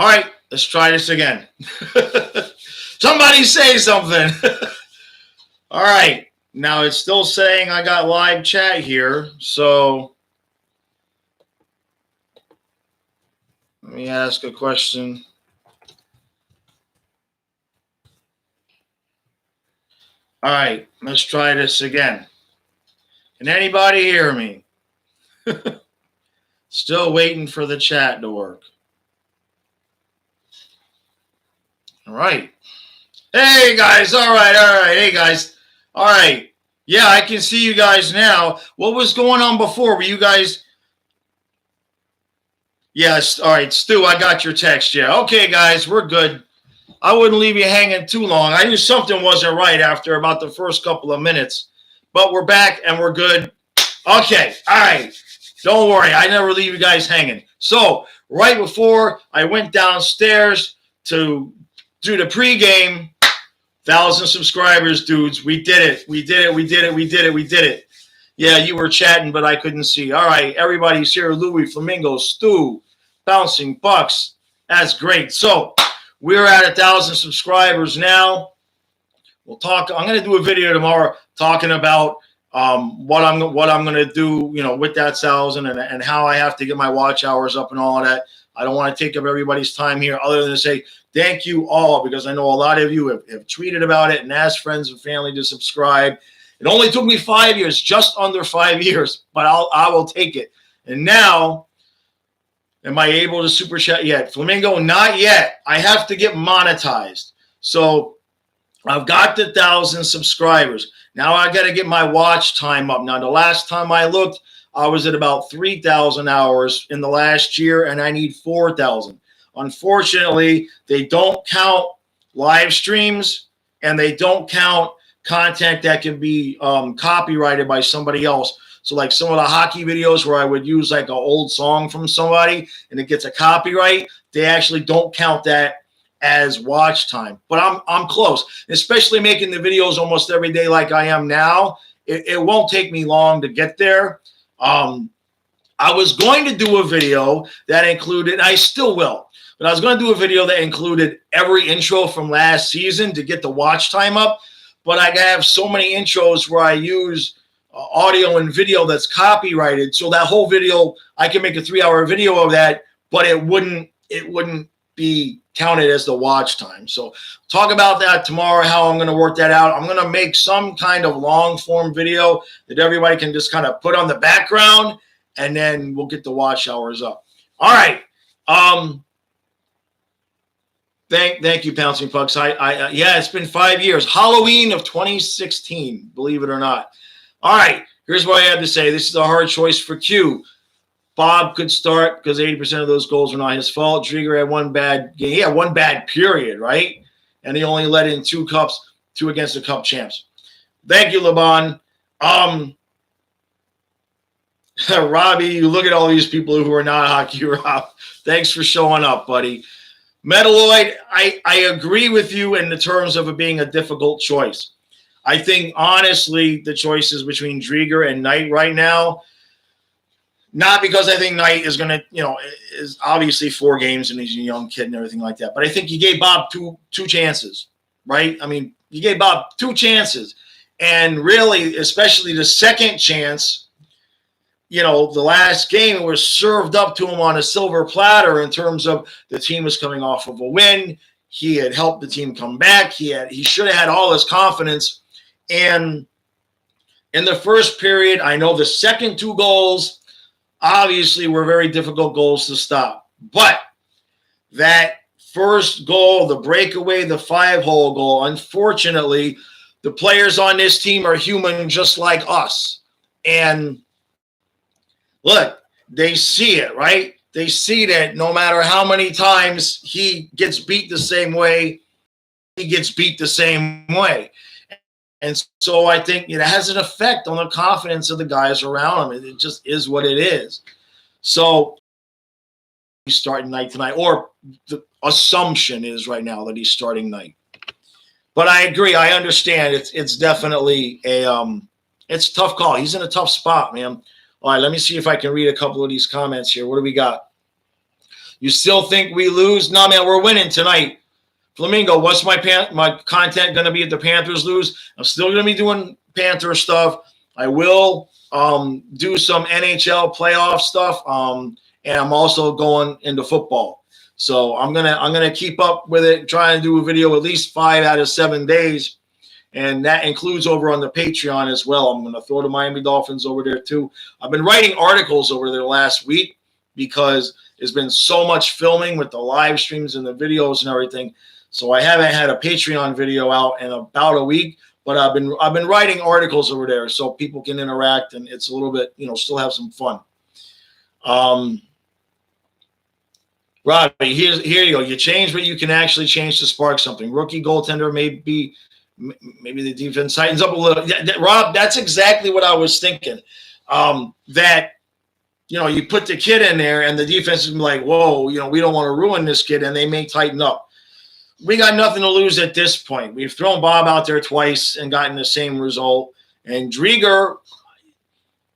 All right, let's try this again. Somebody say something. All right. Now it's still saying I got live chat here. So let me ask a question. All right, let's try this again. Can anybody hear me? Still waiting for the chat to work. All right. Hey, guys. All right. Hey, guys. All right. Yeah, I can see you guys now. What was going on before? Were you guys... Yes. All right, Stu, I got your text. Yeah. Okay, guys, we're good. I wouldn't leave you hanging too long. I knew something wasn't right after about the first couple of minutes. But we're back and we're good. Okay. All right. Don't worry. I never leave you guys hanging. So, right before I went downstairs to do the pregame, 1,000 subscribers, dudes. We did it. We did it. We did it. We did it. We did it. Yeah, you were chatting, but I couldn't see. All right. Everybody's here. Louis, Flamingo, Stu, Bouncing Bucks. That's great. So, we're at 1,000 subscribers now. We'll talk. I'm going to do a video tomorrow talking about what I'm going to do, with that 1,000 and how I have to get my watch hours up and all of that. I don't want to take up everybody's time here other than to say thank you all, because I know a lot of you have tweeted about it and asked friends and family to subscribe. It only took me 5 years, just under 5 years, but I will take it. And now, am I able to super chat yet? Flamingo, not yet. I have to get monetized. So I've got the 1,000 subscribers. Now I got to get my watch time up. Now, the last time I looked, I was at about 3,000 hours in the last year, and I need 4,000. Unfortunately, they don't count live streams, and they don't count content that can be copyrighted by somebody else. So like some of the hockey videos where I would use like an old song from somebody and it gets a copyright, they actually don't count that as watch time. But I'm close, especially making the videos almost every day like I am now. It won't take me long to get there. I was going to do a video that included, I still will, but I was going to do a video that included every intro from last season to get the watch time up. But I have so many intros where I use audio and video that's copyrighted. So that whole video, I can make a 3-hour video of that, but it wouldn't be counted as the watch time. So talk about that tomorrow, how I'm going to work that out. I'm going to make some kind of long form video that everybody can just kind of put on the background, and then we'll get the watch hours up. All right. Thank you, Pouncing Pucks. Yeah, it's been 5 years. Halloween of 2016, believe it or not. All right, here's what I had to say. This is a hard choice for Q. Bob could start because 80% of those goals were not his fault. Drieger had one bad game. He had one bad period, right? And he only let in 2 against the Cup champs. Thank you, Laban. Robbie, you look at all these people who are not hockey, Rob. Thanks for showing up, buddy. Metalloid, I agree with you in the terms of it being a difficult choice. I think, honestly, the choice is between Drieger and Knight right now. Not because I think Knight is going to, is obviously 4 games and he's a young kid and everything like that. But I think you gave Bob two chances, right? I mean, you gave Bob 2 chances. And really, especially the second chance, the last game, it was served up to him on a silver platter in terms of the team was coming off of a win. He had helped the team come back. He should have had all his confidence. And in the first period, I know the second 2 goals obviously were very difficult goals to stop. But that first goal, the breakaway, the 5-hole goal, unfortunately, the players on this team are human just like us. And look, they see it, right? They see that no matter how many times he gets beat the same way, he gets beat the same way. And so I think it has an effect on the confidence of the guys around him. It just is what it is. So he's starting Knight tonight, or the assumption is right now that he's starting Knight. But I agree. I understand. It's definitely it's a tough call. He's in a tough spot, man. All right, let me see if I can read a couple of these comments here. What do we got? You still think we lose? No, man, we're winning tonight. Flamingo, what's my content going to be if the Panthers lose? I'm still going to be doing Panther stuff. I will do some NHL playoff stuff, and I'm also going into football. So I'm gonna keep up with it, try and do a video at least 5 out of 7 days, and that includes over on the Patreon as well. I'm gonna throw the Miami Dolphins over there too. I've been writing articles over there last week because there's been so much filming with the live streams and the videos and everything. So I haven't had a Patreon video out in about a week, but I've been writing articles over there so people can interact, and it's a little bit, still have some fun. Robbie, here you go. You change what you can actually change to spark something. Rookie goaltender, maybe the defense tightens up a little. Rob, that's exactly what I was thinking. That you put the kid in there, and the defense is like, whoa, we don't want to ruin this kid, and they may tighten up. We got nothing to lose at this point. We've thrown Bob out there twice and gotten the same result. And Drieger,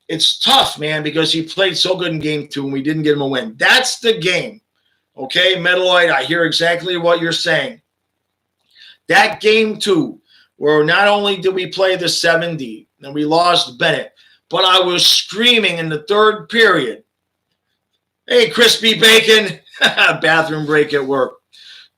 it's tough, man, because he played so good in game 2 and we didn't get him a win. That's the game. Okay, Metaloid, I hear exactly what you're saying. That game 2, where not only did we play the 70 and we lost Bennett, but I was screaming in the 3rd period. Hey, crispy bacon, bathroom break at work.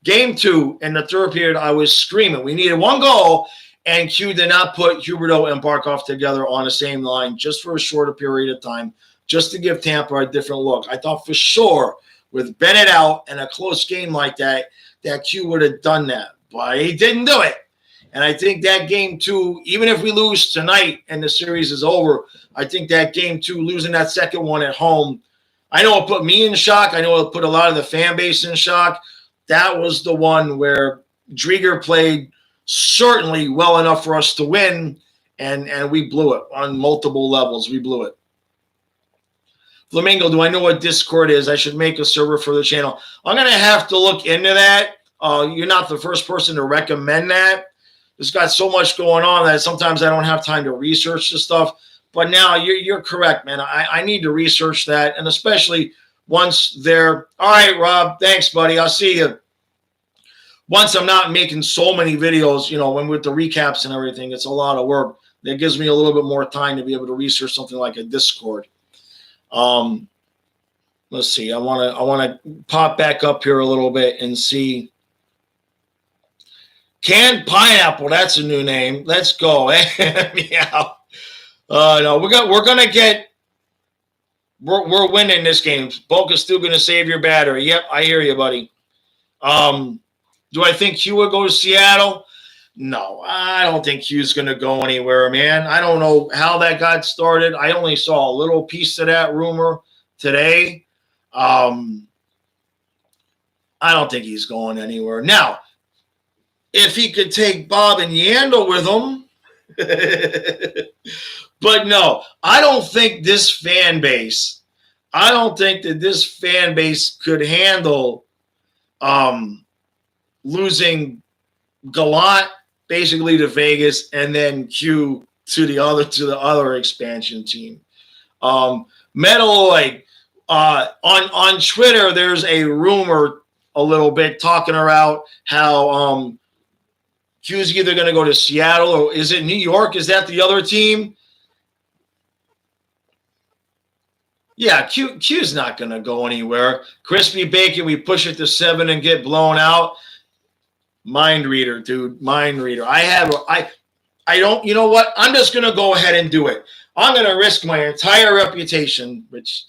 Game 2 in the 3rd period, I was screaming. We needed 1 goal, and Q did not put Huberdeau and Barkov together on the same line just for a shorter period of time, just to give Tampa a different look. I thought for sure with Bennett out and a close game like that, that Q would have done that. But he didn't do it. And I think that game 2, even if we lose tonight and the series is over, I think that game 2, losing that second one at home, I know it put me in shock. I know it put a lot of the fan base in shock. That was the one where Drieger played certainly well enough for us to win, and we blew it on multiple levels. We blew it. Flamingo, do I know what Discord is? I should make a server for the channel. I'm going to have to look into that. You're not the first person to recommend that. There's got so much going on that sometimes I don't have time to research the stuff. But now you're correct, man. I need to research that, and especially once they're – all right, Rob, thanks, buddy. I'll see you. Once I'm not making so many videos, when with the recaps and everything, it's a lot of work. That gives me a little bit more time to be able to research something like a Discord. Let's see. I want to pop back up here a little bit and see. Canned Pineapple, that's a new name. Let's go. Yeah. No, we're winning this game. Boca's still going to save your battery. Yep, I hear you, buddy. Do I think Hugh would go to Seattle? No, I don't think Hugh's going to go anywhere, man. I don't know how that got started. I only saw a little piece of that rumor today. I don't think he's going anywhere. Now, if he could take Bob and Yandel with him. But no, I don't think this fan base, could handle losing Gallant basically to Vegas and then Q to the other expansion team. Metaloid, on Twitter, there's a rumor a little bit talking about how Q's either going to go to Seattle or is it New York? Is that the other team? Yeah, Q's not going to go anywhere. Crispy Bacon, we push it to 7 and get blown out. Mind reader, dude. Mind reader. I don't, you know what? I'm just going to go ahead and do it. I'm going to risk my entire reputation, which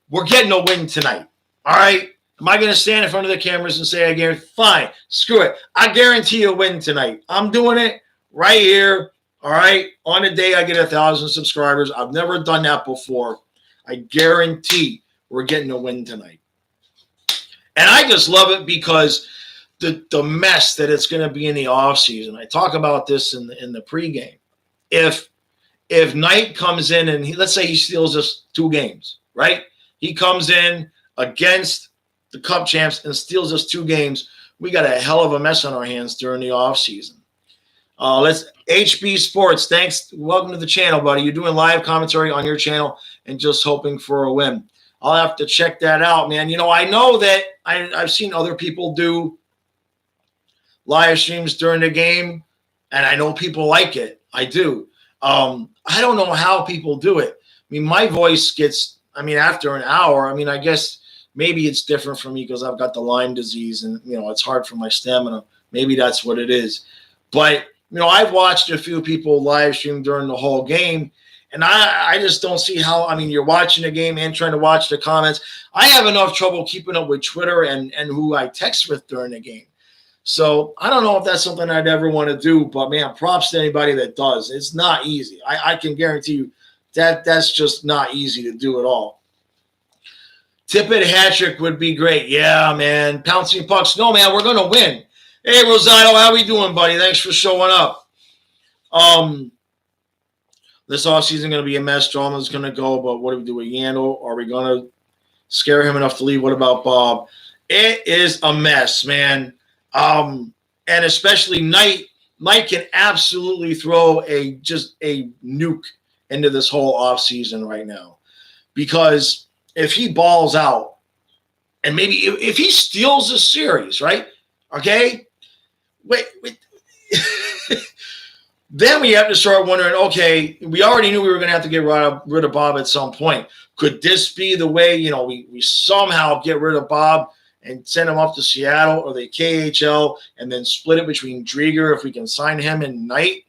we're getting a win tonight. All right? Am I going to stand in front of the cameras and say I guarantee? Fine. Screw it. I guarantee a win tonight. I'm doing it right here. All right? On the day I get 1,000 subscribers. I've never done that before. I guarantee we're getting a win tonight. And I just love it because the mess that it's going to be in the offseason. I talk about this in the pregame. If Knight comes in and let's say he steals us 2 games, right? He comes in against the Cup champs and steals us 2 games. We got a hell of a mess on our hands during the offseason. Let's HB Sports. Thanks. Welcome to the channel, buddy. You're doing live commentary on your channel and just hoping for a win. I'll have to check that out, man. I know that I've seen other people do live streams during the game, and I know people like it. I do. I don't know how people do it. I mean, my voice gets, after an hour, I guess maybe it's different for me because I've got the Lyme disease and, it's hard for my stamina. Maybe that's what it is. But, I've watched a few people live stream during the whole game, and I just don't see how. You're watching the game and trying to watch the comments. I have enough trouble keeping up with Twitter and who I text with during the game. So I don't know if that's something I'd ever want to do, but man, props to anybody that does. It's not easy. I can guarantee you that's just not easy to do at all. Tippett hat trick would be great. Yeah, man. Pouncing pucks. No, man, we're going to win. Hey, Rosario, how we doing, buddy? Thanks for showing up. This offseason going to be a mess. Drama's going to go, but what do we do with Yandel? Are we going to scare him enough to leave? What about Bob? It is a mess, man. And especially Knight can absolutely throw just a nuke into this whole offseason right now. Because if he balls out, and maybe if he steals a series, right? Okay? Wait. Then we have to start wondering, okay, we already knew we were going to have to get rid of Bob at some point. Could this be the way, we somehow get rid of Bob and send him up to Seattle or the KHL and then split it between Drieger if we can sign him and Knight?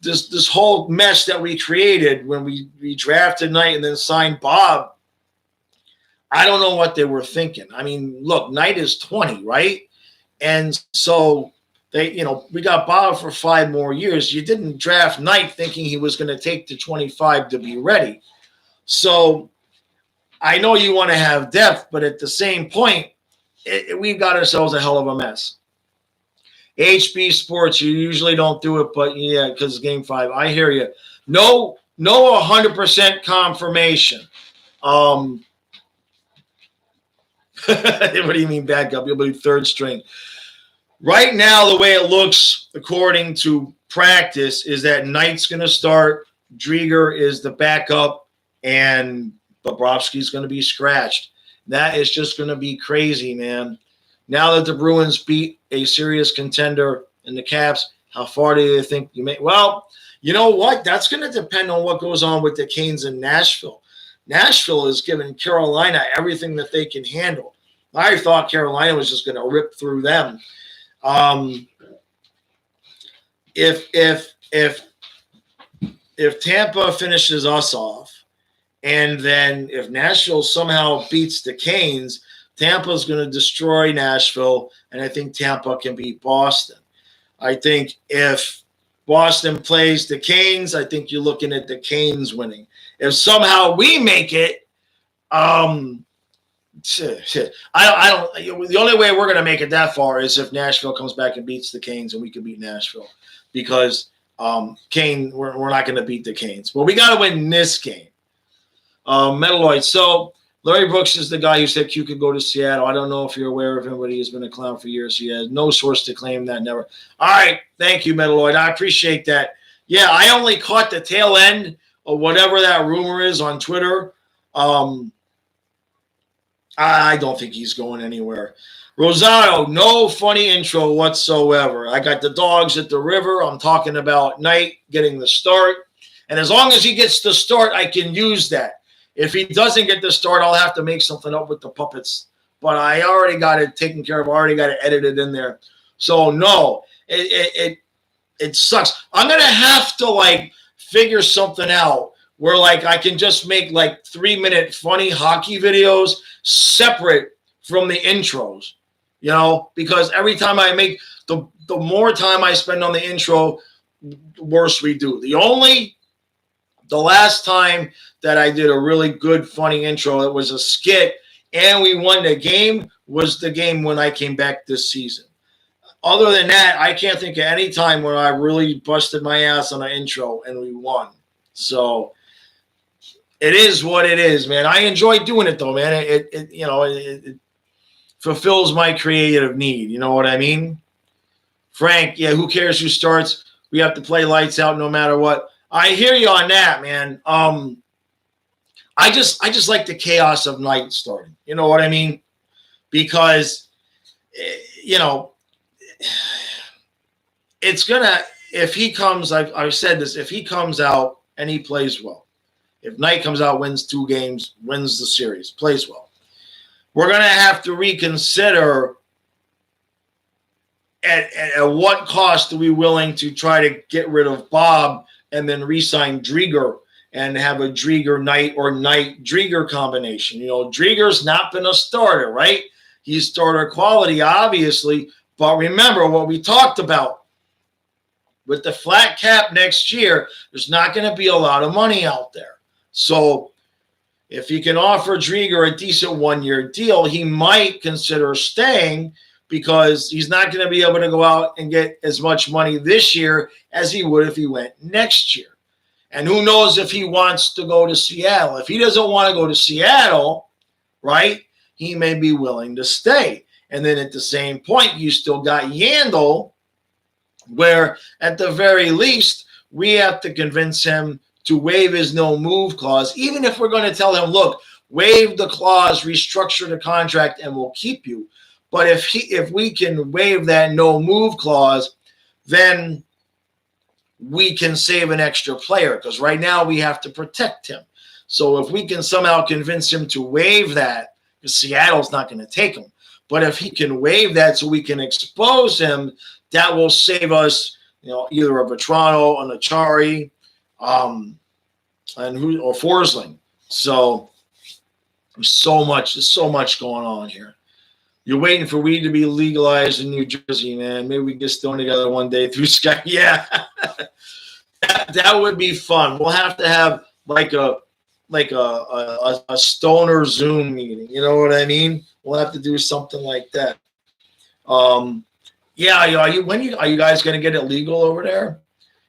This whole mess that we created when we drafted Knight and then signed Bob, I don't know what they were thinking. Look, Knight is 20, right? And so we got Bob for 5 more years. You didn't draft Knight thinking he was going to take to 25 to be ready. So I know you want to have depth, but at the same point, we've got ourselves a hell of a mess. HB Sports, you usually don't do it, but yeah, because it's Game 5. I hear you. No 100% confirmation. What do you mean backup? You'll be third string. Right now, the way it looks, according to practice, is that Knight's going to start, Drieger is the backup, and Bobrovsky's going to be scratched. That is just going to be crazy, man. Now that the Bruins beat a serious contender in the Caps, how far do you think you may? Well, you know what? That's going to depend on what goes on with the Canes in Nashville. Nashville is giving Carolina everything that they can handle. I thought Carolina was just going to rip through them. If Tampa finishes us off, and then if Nashville somehow beats the Canes, Tampa's going to destroy Nashville, and I think Tampa can beat Boston. I think if Boston plays the Canes, I think you're looking at the Canes winning. If somehow we make it, I don't. The only way we're going to make it that far is if Nashville comes back and beats the Canes, and we can beat Nashville, because Kane, we're not going to beat the Canes. But we got to win this game. Metalloid. So Larry Brooks is the guy who said Q could go to Seattle. I don't know if you're aware of him, but he has been a clown for years. He has no source to claim that. Never. All right. Thank you, Metalloid. I appreciate that. Yeah, I only caught the tail end of whatever that rumor is on Twitter. I don't think he's going anywhere. Rosario, no funny intro whatsoever. I got the dogs at the river. I'm talking about Knight getting the start. And as long as he gets the start, I can use that. If he doesn't get the start, I'll have to make something up with the puppets. But I already got it taken care of. I already got it edited in there. So, no, it sucks. I'm going to have to, figure something out where, I can just make, 3-minute funny hockey videos separate from the intros, because every time I make the more time I spend on the intro, the worse we do. The last time that I did a really good, funny intro, it was a skit, and we won the game, was the game when I came back this season. Other than that, I can't think of any time where I really busted my ass on an intro and we won. So it is what it is, man. I enjoy doing it, though, man. It fulfills my creative need. You know what I mean? Frank, yeah, who cares who starts? We have to play lights out no matter what. I hear you on that, man. I just like the chaos of night starting. You know what I mean? Because, you know, it's gonna, if he comes, I've said this, if he comes out and he plays well, if Knight comes out, wins 2 games, wins the series, plays well, we're gonna have to reconsider at what cost are we willing to try to get rid of Bob and then re-sign Drieger and have a Drieger Knight or Knight Drieger combination. You know, Drieger's not been a starter, right? He's starter quality, obviously, but remember what we talked about. With the flat cap next year, there's not going to be a lot of money out there. So if you can offer Drieger a decent 1-year deal, he might consider staying because he's not going to be able to go out and get as much money this year as he would if he went next year. And who knows if he wants to go to Seattle. If he doesn't want to go to Seattle, right, he may be willing to stay. And then at the same point, you still got Yandel, where at the very least, we have to convince him to waive his no-move clause, even if we're going to tell him, look, waive the clause, restructure the contract, and we'll keep you. But if we can waive that no-move clause, then we can save an extra player because right now we have to protect him. So if we can somehow convince him to waive that, because Seattle's not going to take him, but if he can waive that so we can expose him, that will save us, you know, either a Vetrano, an Achari, or Forsling. So there's so much going on here. You're waiting for weed to be legalized in New Jersey, man. Maybe we get stoned together one day through Skype. Yeah, that would be fun. We'll have to have like a stoner Zoom meeting. You know what I mean? We'll have to do something like that. Yeah, are you guys going to get it legal over there?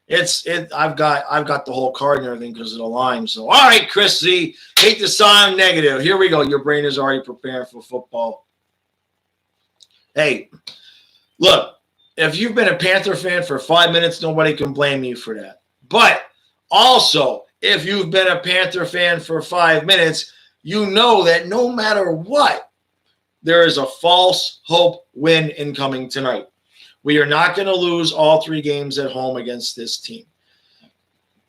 I've got the whole card and everything because of the Lime. So all right, Chris Z, hate to sound negative. Here we go. Your brain is already preparing for football. Hey, look, if you've been a Panther fan for 5 minutes, nobody can blame you for that. But also, if you've been a Panther fan for 5 minutes, you know that no matter what, there is a false hope win incoming tonight. We are not going to lose all 3 games at home against this team.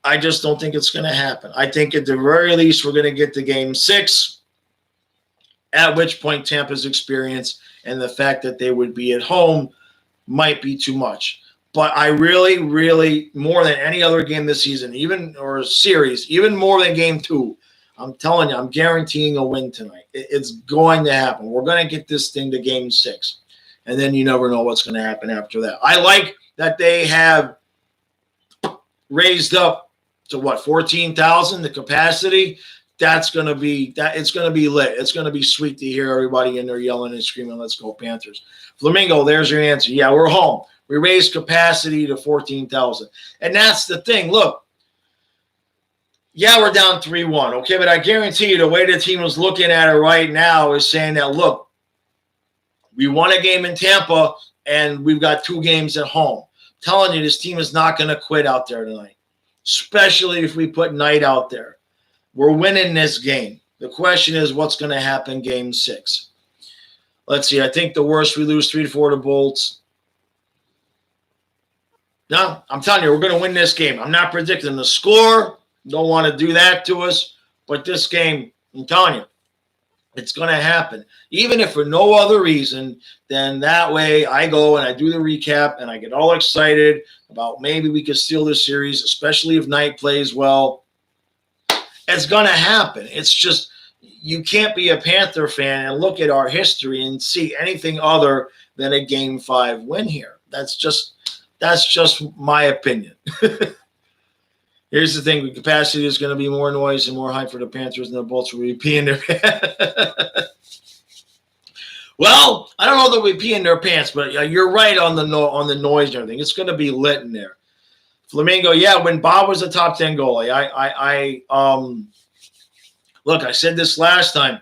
I just don't think it's going to happen. I think at the very least we're going to get to game 6, at which point Tampa's experience and the fact that they would be at home might be too much. But I really, really, more than any other game this season, or series, even more than game 2, I'm telling you, I'm guaranteeing a win tonight. It's going to happen. We're going to get this thing to game 6. And then you never know what's going to happen after that. I like that they have raised up to 14,000, the capacity. It's going to be lit. It's going to be sweet to hear everybody in there yelling and screaming, let's go Panthers. Flamingo, there's your answer. Yeah, we're home. We raised capacity to 14,000. And that's the thing. Look, yeah, we're down 3-1, okay? But I guarantee you the way the team is looking at it right now is saying that, look, we won a game in Tampa, and we've got 2 games at home. I'm telling you, this team is not going to quit out there tonight, especially if we put Knight out there. We're winning this game. The question is what's going to happen game 6. Let's see. I think the worst, we lose 3-4 to Bolts. No, I'm telling you, we're going to win this game. I'm not predicting the score. Don't want to do that to us. But this game, I'm telling you, it's going to happen. Even if for no other reason, then that way I go and I do the recap and I get all excited about maybe we could steal this series, especially if Knight plays well. It's going to happen. It's just you can't be a Panther fan and look at our history and see anything other than a Game 5 win here. That's just my opinion. Here's the thing. The capacity is going to be more noise and more hype for the Panthers, and the Bolts will be peeing their pants. Well, I don't know that we pee in their pants, but you're right on the noise and everything. It's going to be lit in there. Flamingo, yeah, when Bob was a top 10 goalie, look, I said this last time.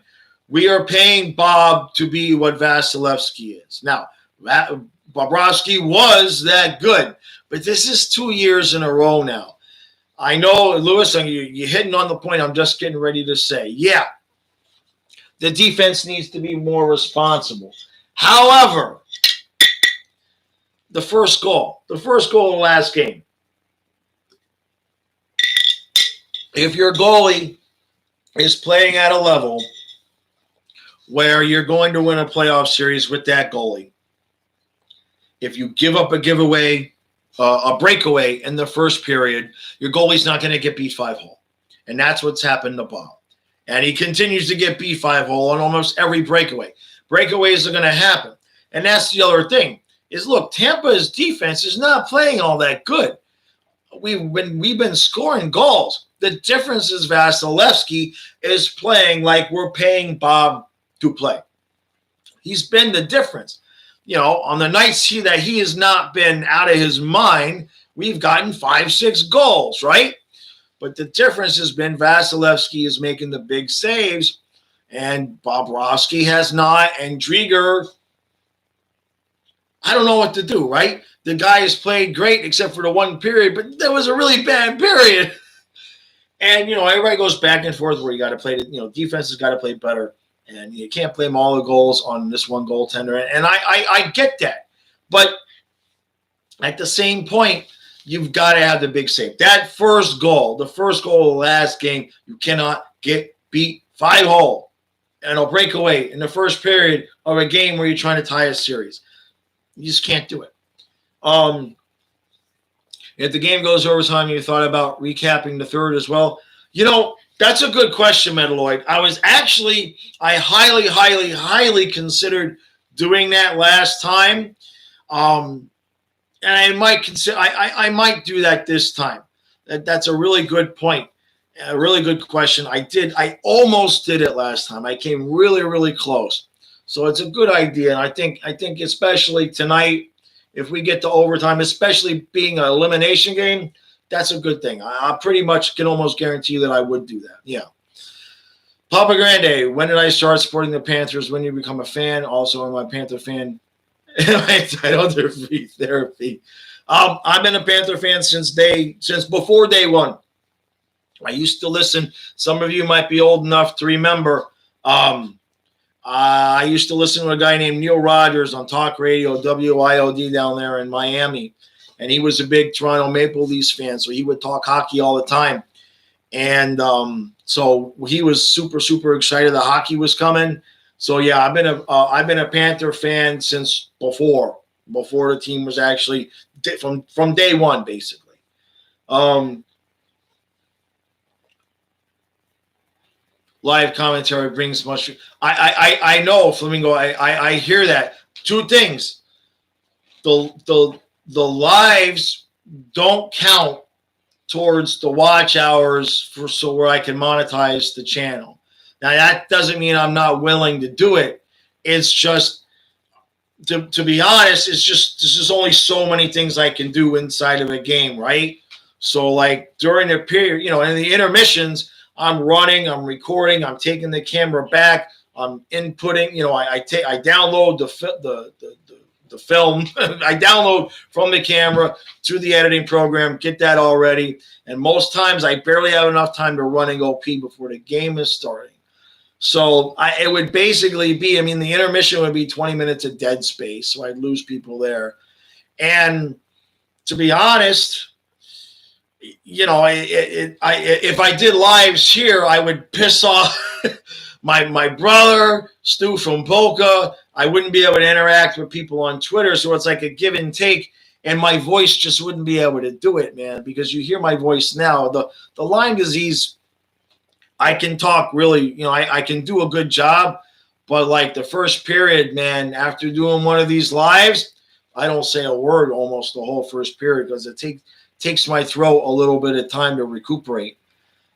We are paying Bob to be what Vasilevsky is. Now, Bobrovsky was that good, but this is 2 years in a row now. I know, Lewis, you're hitting on the point I'm just getting ready to say. Yeah, the defense needs to be more responsible. However, the first goal of the last game, if your goalie is playing at a level where you're going to win a playoff series with that goalie, if you give up a breakaway in the first period, your goalie's not going to get beat 5-hole. And that's what's happened to Bob. And he continues to get beat 5-hole on almost every breakaway. Breakaways are going to happen. And that's the other thing is, look, Tampa's defense is not playing all that good. We've been scoring goals. The difference is Vasilevsky is playing like we're paying Bob to play. He's been the difference. On the nights that he has not been out of his mind, we've gotten 5-6 goals, right? But the difference has been Vasilevsky is making the big saves, and Bobrovsky has not, and Drieger, I don't know what to do, right? The guy has played great except for the one period, but there was a really bad period. And, everybody goes back and forth where you got to play, defense has got to play better. And you can't blame all the goals on this one goaltender. And I get that. But at the same point, you've got to have the big save. That first goal, the first goal of the last game, you cannot get beat 5-hole and a breakaway in the first period of a game where you're trying to tie a series. You just can't do it. If the game goes overtime, you thought about recapping the third as well. That's a good question, Metaloid. I highly considered doing that last time. And I might consider, I might do that this time. That's a really good point. A really good question. I almost did it last time. I came really, really close. So it's a good idea. And I think especially tonight, if we get to overtime, especially being an elimination game, that's a good thing. I pretty much can almost guarantee that I would do that. Yeah. Papa Grande, when did I start supporting the Panthers? When did you become a fan? Also, I'm a Panther fan. Entitled to free therapy. I've been a Panther fan since before day one. I used to listen. Some of you might be old enough to remember. I used to listen to a guy named Neil Rogers on talk radio, WIOD down there in Miami. And he was a big Toronto Maple Leafs fan, so he would talk hockey all the time. And so he was super, super excited that hockey was coming. So yeah, I've been a Panther fan since before the team was actually from day one, basically. Live commentary brings much. I know, Flamingo. I hear that. Two things. The lives don't count towards the watch hours so where I can monetize the channel. Now that doesn't mean I'm not willing to do it. It's just to be honest, there's just only so many things I can do inside of a game, right? So like during the period, in the intermissions, I'm running, I'm recording, I'm taking the camera back, I'm inputting, I download the film. I download from the camera to the editing program, get that all ready. And most times I barely have enough time to run and go pee before the game is starting. So it would basically be, the intermission would be 20 minutes of dead space. So I'd lose people there. And to be honest, if I did lives here, I would piss off my brother, Stu from Polka. I wouldn't be able to interact with people on Twitter. So it's like a give and take. And my voice just wouldn't be able to do it, man, because you hear my voice now. The Lyme disease, I can talk really, I can do a good job. But like the first period, man, after doing one of these lives, I don't say a word almost the whole first period because it takes my throat a little bit of time to recuperate.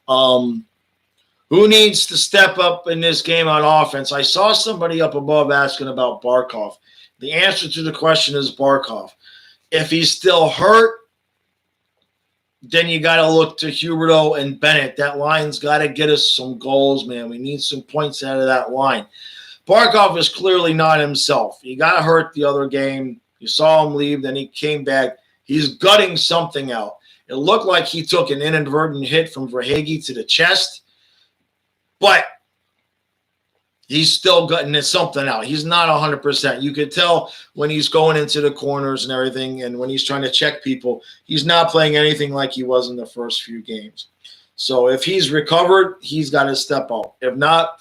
Who needs to step up in this game on offense? I saw somebody up above asking about Barkov. The answer to the question is Barkov. If he's still hurt, then you got to look to Huberdeau and Bennett. That line's got to get us some goals, man. We need some points out of that line. Barkov is clearly not himself. He got hurt the other game. You saw him leave, then he came back. He's gutting something out. It looked like he took an inadvertent hit from Verhaeghe to the chest, but he's still getting something out. He's not 100%. You could tell when he's going into the corners and everything, and when he's trying to check people, he's not playing anything like he was in the first few games. So if he's recovered, he's got to step up. If not,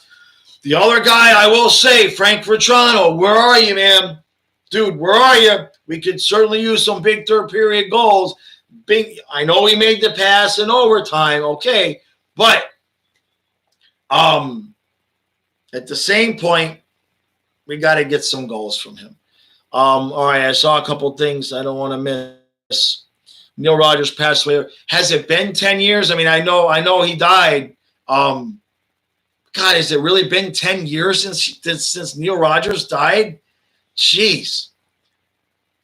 the other guy, I will say, Frank Vetrano, where are you, man? Dude, where are you? We could certainly use some big third-period goals. I know he made the pass in overtime, okay, but at the same point, we got to get some goals from him. All right, I saw a couple things I don't want to miss. Neil Rogers passed away. Has it been 10 years? I mean, I know he died. God, has it really been 10 years since Neil Rogers died? Jeez.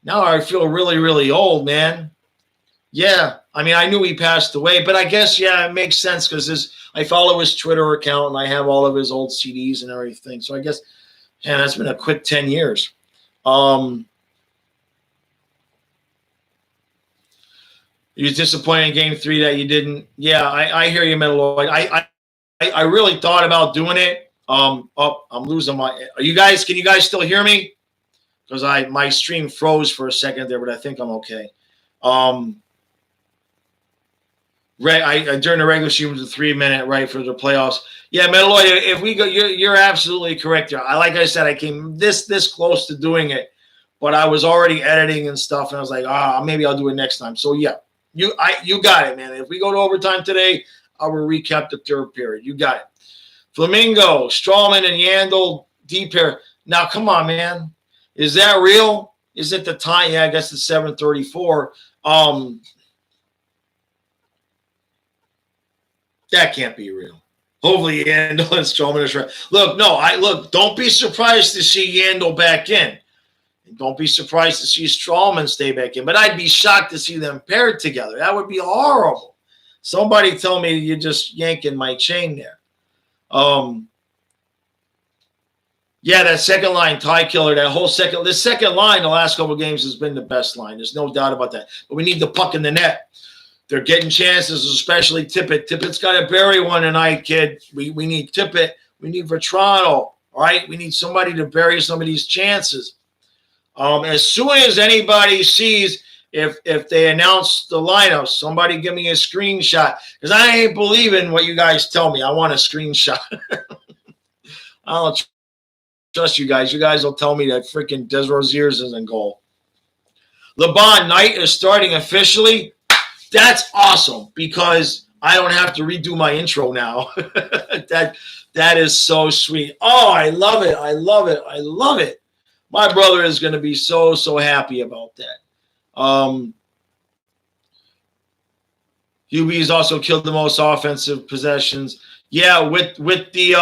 Now I feel really, really old, man. Yeah, I mean, I knew he passed away, but I guess, yeah, it makes sense because I follow his Twitter account and I have all of his old CDs and everything. So I guess, yeah, that's been a quick 10 years. You disappointed in Game 3 that you didn't. Yeah, I hear you, Metal Lloyd. I really thought about doing it. I'm losing my. Can you guys still hear me? Because my stream froze for a second there, but I think I'm okay. During the regular season was a 3-minute right for the playoffs. Yeah, Metalloid, if we go, you're absolutely correct there. Like I said, I came this close to doing it, but I was already editing and stuff, and I was like, maybe I'll do it next time. So yeah, you got it, man. If we go to overtime today, I will recap the third period. You got it. Flamingo, Strawman, and Yandel deep pair. Now, come on, man. Is that real? Is it the time? Yeah, I guess it's 7:34. That can't be real. Hopefully Yandel and Strowman is right. Look, don't be surprised to see Yandel back in. And don't be surprised to see Strowman stay back in. But I'd be shocked to see them paired together. That would be horrible. Somebody tell me you're just yanking my chain there. Yeah, that second line, Ty Killer, this second line the last couple of games has been the best line. There's no doubt about that. But we need the puck in the net. They're getting chances, especially Tippett. Tippett's got to bury one tonight, kid. We need Tippett. We need Vetrano, all right? We need somebody to bury some of these chances. As soon as anybody sees if they announce the lineup, somebody give me a screenshot because I ain't believing what you guys tell me. I want a screenshot. I don't trust you guys. You guys will tell me that freaking Des Rozier's is in goal. LeBron Knight is starting officially. That's awesome because I don't have to redo my intro now. That is so sweet. Oh, I love it. I love it. I love it. My brother is going to be so happy about that. UB's also killed the most offensive possessions. Yeah, with the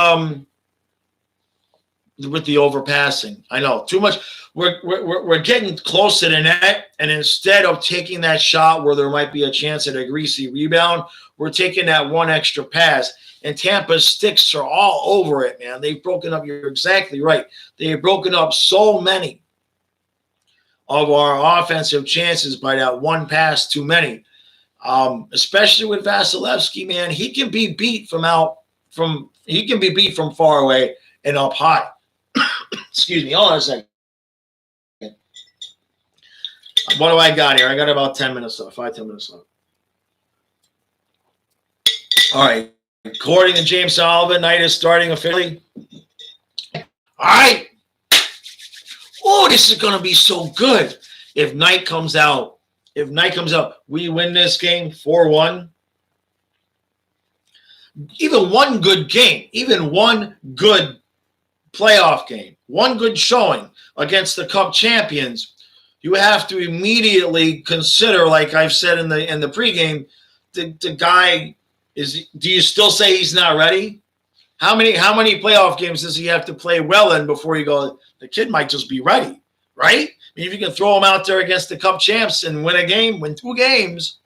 overpassing. I know too much. We're getting close to the net, and instead of taking that shot where there might be a chance at a greasy rebound, we're taking that one extra pass. And Tampa's sticks are all over it, man. They've broken up. You're exactly right. They've broken up so many of our offensive chances by that one pass too many. Especially with Vasilevsky, man, he can be beat from far away and up high. Excuse me. Hold on a second. What do I got here? I got about 10 minutes left. 5-10 minutes left. All right. According to James Sullivan, Knight is starting officially. All right. Oh, this is going to be so good. If Knight comes out, we win this game 4-1. Even one good game, even one good playoff game, one good showing against the Cup champions, you have to immediately consider, like I've said in the pregame, the guy is. Do you still say he's not ready? How many playoff games does he have to play well in before you go? The kid might just be ready, right? I mean, if you can throw him out there against the Cup champs and win 2 games,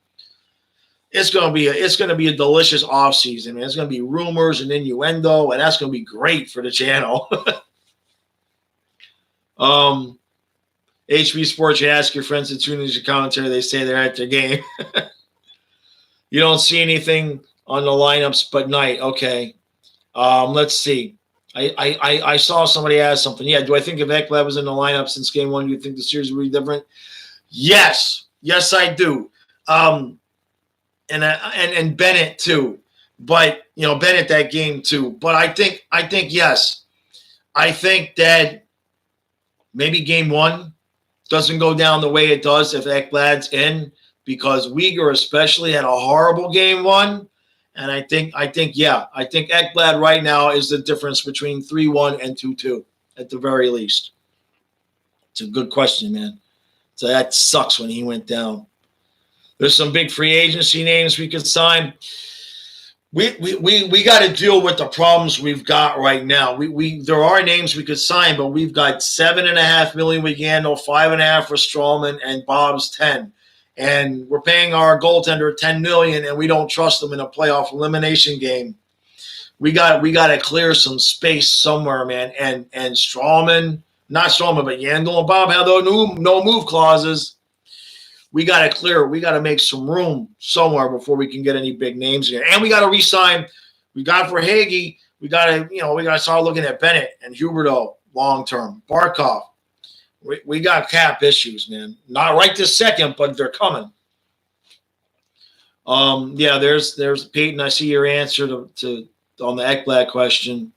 it's gonna be a delicious offseason. There's gonna be rumors and innuendo, and that's gonna be great for the channel. HB Sports, you ask your friends to tune into your commentary. They say they're at their game. You don't see anything on the lineups but Knight. Okay. Let's see. I saw somebody ask something. Yeah, do I think if Ekblad was in the lineup since game one, do you think the series would be different? Yes. Yes, I do. And Bennett too. But Bennett that game too. But I think yes. I think that maybe game one doesn't go down the way it does if Ekblad's in, because Uyghur especially had a horrible game one. And I think Ekblad right now is the difference between 3-1 and 2-2 at the very least. It's a good question, man. So that sucks when he went down. There's some big free agency names we could sign. We got to deal with the problems we've got right now. There are names we could sign, but we've got $7.5 million with Yandel, $5.5 million for Strawman, and Bob's $10 million. And we're paying our goaltender $10 million, and we don't trust them in a playoff elimination game. We got to clear some space somewhere, man. And Strawman, not Strawman, but Yandel and Bob have those no move clauses. We got to clear. We got to make some room somewhere before we can get any big names here. And we got to re-sign. We got for Hagee. We got to start looking at Bennett and Huberdeau long term. Barkov. We got cap issues, man. Not right this second, but they're coming. Yeah, there's Peyton. I see your answer to on the Ekblad question.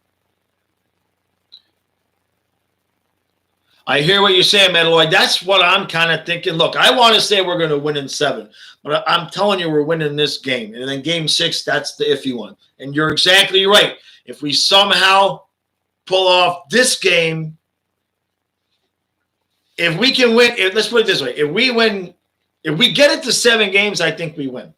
I hear what you're saying, Metaloid. That's what I'm kind of thinking. Look, I want to say we're going to win in 7, but I'm telling you we're winning this game. And then game 6, that's the iffy one. And you're exactly right. If we somehow pull off this game, if we can win, let's put it this way. If we get it to 7 games, I think we win.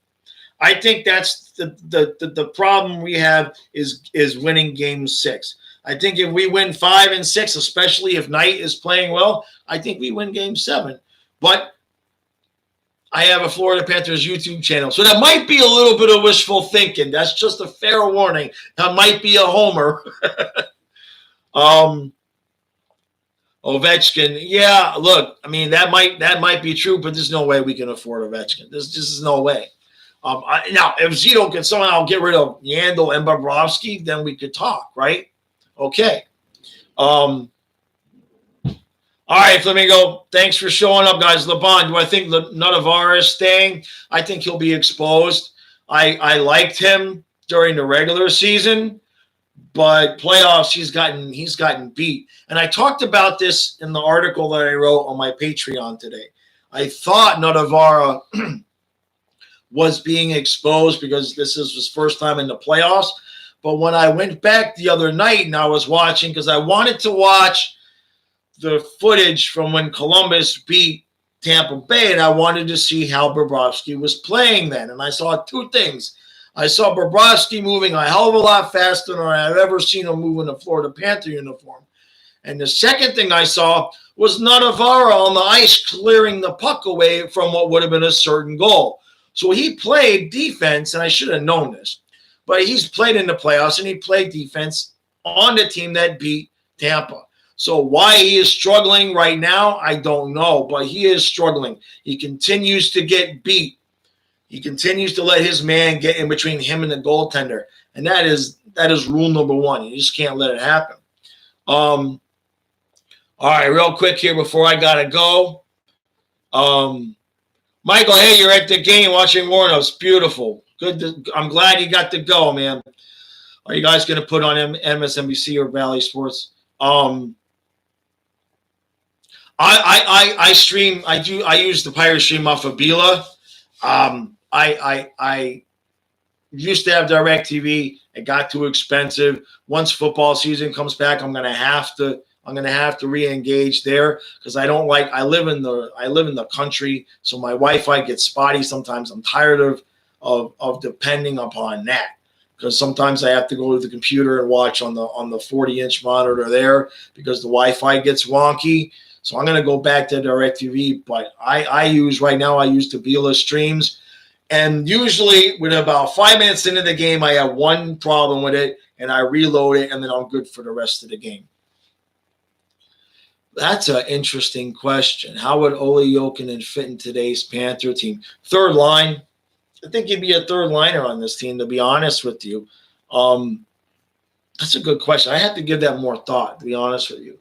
I think that's the problem we have is winning game 6. I think if we win 5 and 6, especially if Knight is playing well, I think we win game 7. But I have a Florida Panthers YouTube channel, so that might be a little bit of wishful thinking. That's just a fair warning. That might be a homer. Ovechkin, yeah. Look, I mean that might be true, but there's no way we can afford Ovechkin. There's just no way. Now, if Zito can somehow get rid of Yandel and Bobrovsky, then we could talk, right? Okay. All right, Flamingo. Thanks for showing up, guys. LeBron, do I think Nunavara is staying? I think he'll be exposed. I liked him during the regular season, but playoffs he's gotten beat. And I talked about this in the article that I wrote on my Patreon today. I thought Nunavara was being exposed because this is his first time in the playoffs. But when I went back the other night and I was watching, because I wanted to watch the footage from when Columbus beat Tampa Bay, and I wanted to see how Bobrovsky was playing then. And I saw 2 things. I saw Bobrovsky moving a hell of a lot faster than I've ever seen him move in a Florida Panther uniform. And the second thing I saw was Nunavara on the ice clearing the puck away from what would have been a certain goal. So he played defense, and I should have known this. But he's played in the playoffs, and he played defense on the team that beat Tampa. So why he is struggling right now, I don't know, but he is struggling. He continues to get beat. He continues to let his man get in between him and the goaltender, and that is rule number 1. You just can't let it happen. All right, real quick here before I gotta go. Michael, hey, you're at the game watching Warnos. Beautiful. Good. I'm glad you got to go, man. Are you guys going to put on MSNBC or Valley Sports? I stream. I use the Pirate Stream off of Bila. I used to have DirecTV. It got too expensive. Once football season comes back, I'm gonna have to re-engage there because I live in the country, so my Wi-Fi gets spotty sometimes. I'm tired of depending upon that because sometimes I have to go to the computer and watch on the 40-inch monitor there because the Wi-Fi gets wonky. So I'm going to go back to DirecTV, but I use the Bila streams, and usually with about 5 minutes into the game, I have one problem with it, and I reload it, and then I'm good for the rest of the game. That's an interesting question. How would Ole Jokinen fit in today's Panther team? Third line. I think he'd be a third liner on this team, to be honest with you. That's a good question. I have to give that more thought, to be honest with you.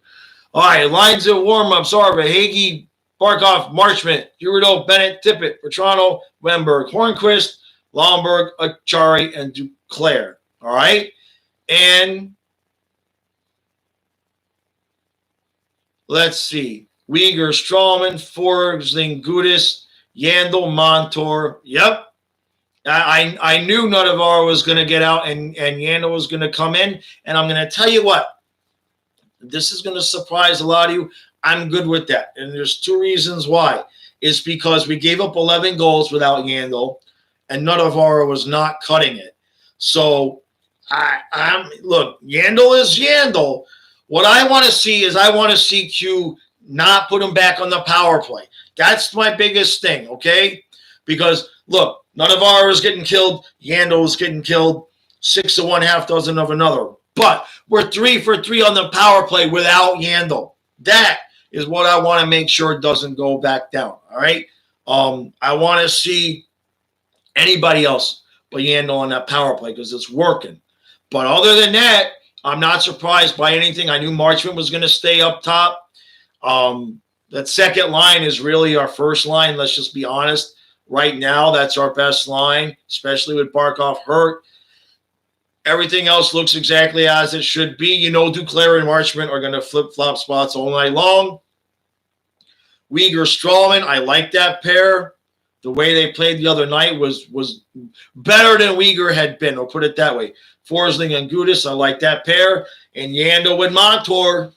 All right, lines of warm-ups are Hagee, Barkov, Marchment, Huberdeau, Bennett, Tippett, Petrano, Wemberg, Hornquist, Lomberg, Achari, and Duclair. All right? And let's see. Uyghur, Strawman, Forsling, Gudis, Yandel, Montour. Yep. I knew Nuttavar was going to get out and Yandel was going to come in. And I'm going to tell you what. This is going to surprise a lot of you. I'm good with that. And there's two reasons why. It's because we gave up 11 goals without Yandel, and Nuttavar was not cutting it. So, look, Yandel is Yandel. What I want to see is I want to see Q not put him back on the power play. That's my biggest thing, okay? Because, look, Nuttavar is getting killed. Yandel is getting killed. 6 of one, half dozen of another. But we're 3 for 3 on the power play without Yandel. That is what I want to make sure doesn't go back down, all right? I want to see anybody else but Yandel on that power play because it's working. But other than that, I'm not surprised by anything. I knew Marchment was going to stay up top. That second line is really our first line. Let's just be honest. Right now, that's our best line, especially with Barkov hurt. Everything else looks exactly as it should be. You know, Duclair and Marchment are going to flip-flop spots all night long. Uyghur, Strawman, I like that pair. The way they played the other night was better than Uyghur had been. I'll put it that way. Forsling and Gudis, I like that pair. And Yandel with Montour.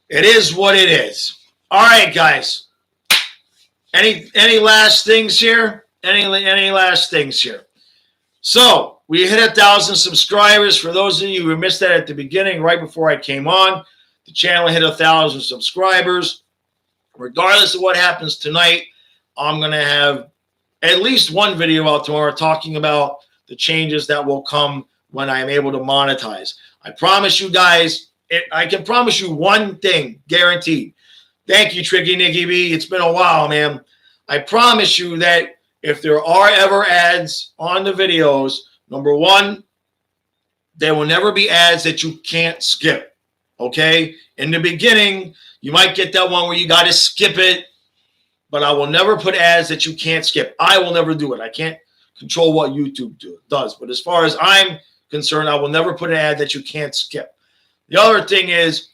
It is what it is. All right, guys. Any last things here? Any last things here? So, we hit 1,000 subscribers. For those of you who missed that at the beginning, right before I came on, the channel hit 1,000 subscribers. Regardless of what happens tonight, I'm going to have at least one video out tomorrow talking about the changes that will come when I am able to monetize. I promise you guys, I can promise you one thing, guaranteed. Thank you, Tricky Nicky B. It's been a while, man. I promise you that if there are ever ads on the videos, number one, there will never be ads that you can't skip, okay? In the beginning, you might get that one where you got to skip it, but I will never put ads that you can't skip. I will never do it. I can't control what YouTube does, but as far as I'm concerned, I will never put an ad that you can't skip. The other thing is,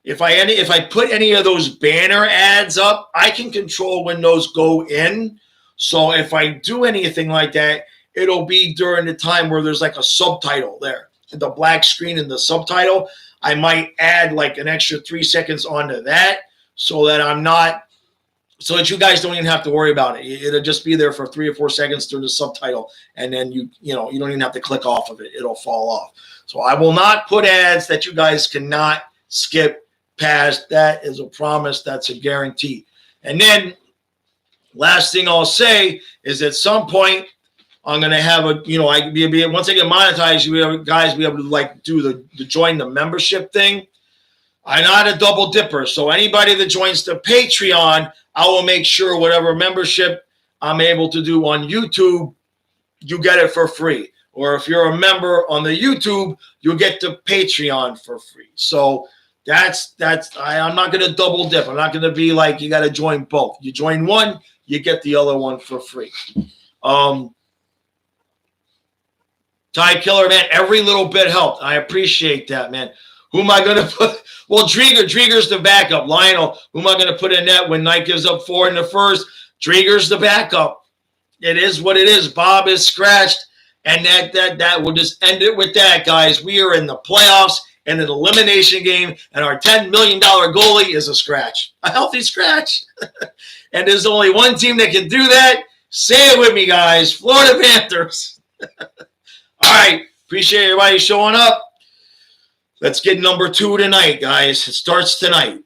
if I put any of those banner ads up, I can control when those go in. So if I do anything like that, it'll be during the time where there's like a subtitle there. The black screen and the subtitle, I might add like an extra 3 seconds onto that so that you guys don't even have to worry about it. It'll just be there for 3 or 4 seconds through the subtitle, and then you don't even have to click off of it. It'll fall off. So I will not put ads that you guys cannot skip past. That is a promise. That's a guarantee. And then last thing I'll say is at some point I'm going to have once I get monetized, you guys be able to like do the join the membership thing. I'm not a double dipper. So anybody that joins the Patreon, I will make sure whatever membership I'm able to do on YouTube, you get it for free. Or if you're a member on the YouTube, you'll get the Patreon for free. So I'm not going to double dip. I'm not going to be like you got to join both. You join one, you get the other one for free. Ty Killer, man, every little bit helped. I appreciate that, man. Who am I going to put? Well, Drieger's the backup. Lionel, who am I going to put in net when Knight gives up 4 in the first? Drieger's the backup. It is what it is. Bob is scratched, and that will just end it with that, guys. We are in the playoffs and an elimination game, and our $10 million goalie is a scratch, a healthy scratch. And there's only one team that can do that. Say it with me, guys. Florida Panthers. All right. Appreciate everybody showing up. Let's get number 2 tonight, guys. It starts tonight.